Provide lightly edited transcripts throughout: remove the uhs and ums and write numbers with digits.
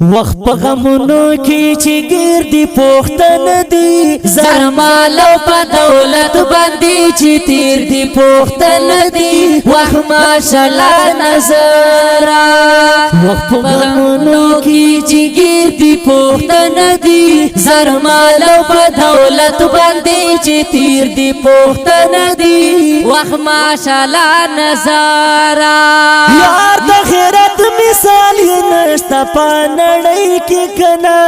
وخت په غمونو کې چې ګردي پوښتنه دي زر مال او په دولت باندې چې تیر دي پوښتنه دي وخت ماشاءالله نظر وخت په غمونو کې چې ګردي پوښتنه دي زر مال او په دولت باندې چې تیر دي پوښتنه دي وخت ماشاءالله نظر یار د خیرت مثال نشتا پانا نړۍ کې کنا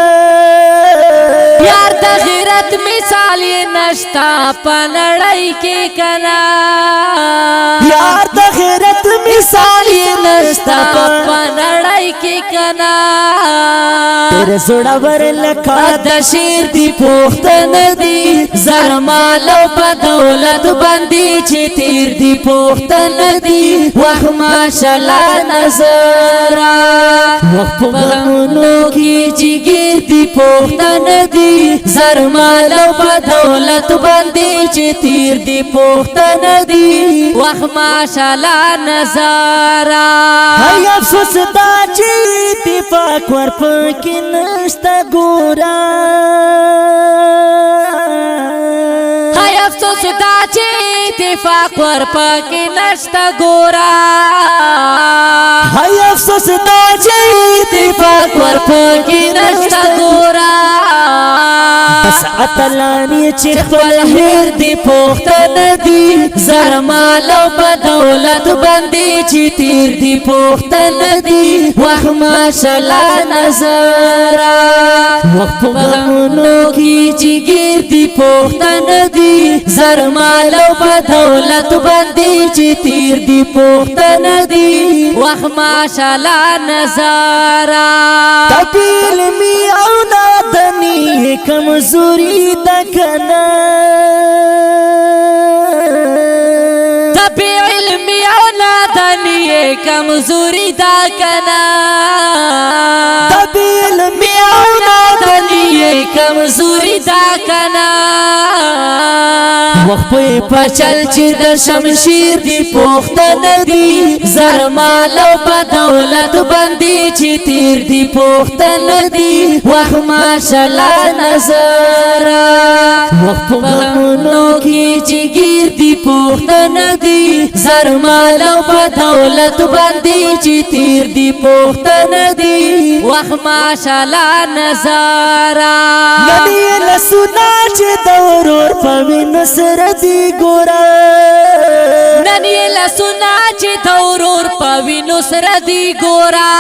یار د غیرت مثال نشتا په نړۍ کې کنا یار د غیرت مثال نشتا په نړۍ کې کنا تیر زړه ور لکه د شیر دی پوښتنه دی زر مال او په دولت باندې چې تیر دی پوښتنه دی وخت ماشاءالله نظر وخت غمونو کی جگر دی پوښتنه دی زر مال او په دولت باندې چې تیر دی پوښتنه دی وخت ماشاءالله نظر هی افسوس دا چې اتفاق ور پکې نشته ګورا هی افسوس دا چې اتفاق ور پکې نشته ګورا هی افسوس دا چې اتفاق ور پکې نشته ګورا بس اتلانی چې خپل هیر دی پوښتنه دی زر مال او په دولت باندې چې تیر دی پوښتنه دی وخت ماشاءالله نظر وخت غمونو کې چې ګیر دی پوښتنه دی زر مال او په دولت باندې چې تیر دی پوښتنه دی وخت ماشاءالله نظر تپیل می او نادنی کمزوری دا کنا تپی علمی او نادنی کمزوری دا کنا تپی علمی او نادنی کمزوری دا کنا وخت په چل چې د شمشیر دی پوښتنه دی زر مال او په دولت باندې چې تیر دی پوښتنه دی وخت ماشاءالله نظر وخت غمونو کې چې ګیر دی پوښتنه دی زر مال او په دولت باندې چې تیر دی پوښتنه دی وخت ماشاءالله نظر نبی لسنا چې دورور په وینسر دی ګورا ننی لسنا چې دورور په وینسر دی ګورا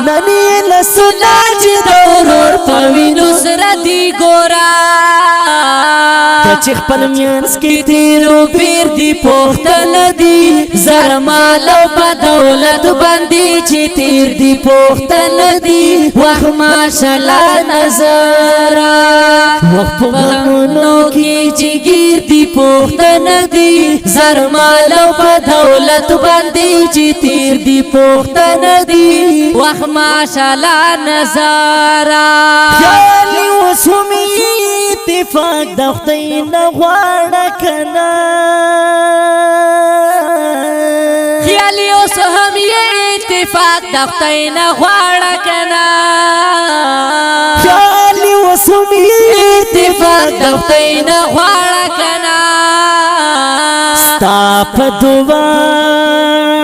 ننی لسنا چې دورور په وینسر دی ګورا چې خپل میانس کې تیرو پیر دی پوښتنه دی زر مال او په دولت باندې چې تیر دی پوښتنه دی وخت ماشاءالله نظر وخت غمونو کې چې ګیر دی پوښتنه دی زر مال او په دولت باندې چې تیر دی پوښتنه دی وخت ماشاءالله نظر خیالي وسومي اتفاق د خدای نه غواړه کنا خیالي اوس هم یې اتفاق د خدای نه غواړه کنا خیالي اوس هم یې اتفاق د خدای نه غواړه کنا ستا په دعا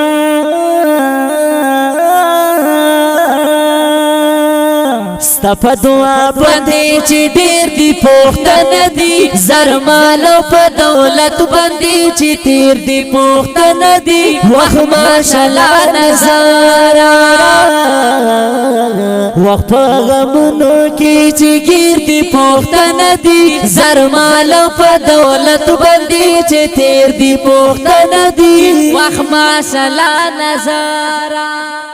ستا په دعا باندې چې ډیر دی پوښتنه دی زر مال او په دولت باندې چې تیر دی پوښتنه دی وخت ماشاءالله نظر وخت په غمونو کې چې ګیر دی پوښتنه دی زر مال او په دولت باندې چې تیر دی پوښتنه دی وخت ماشاءالله نظر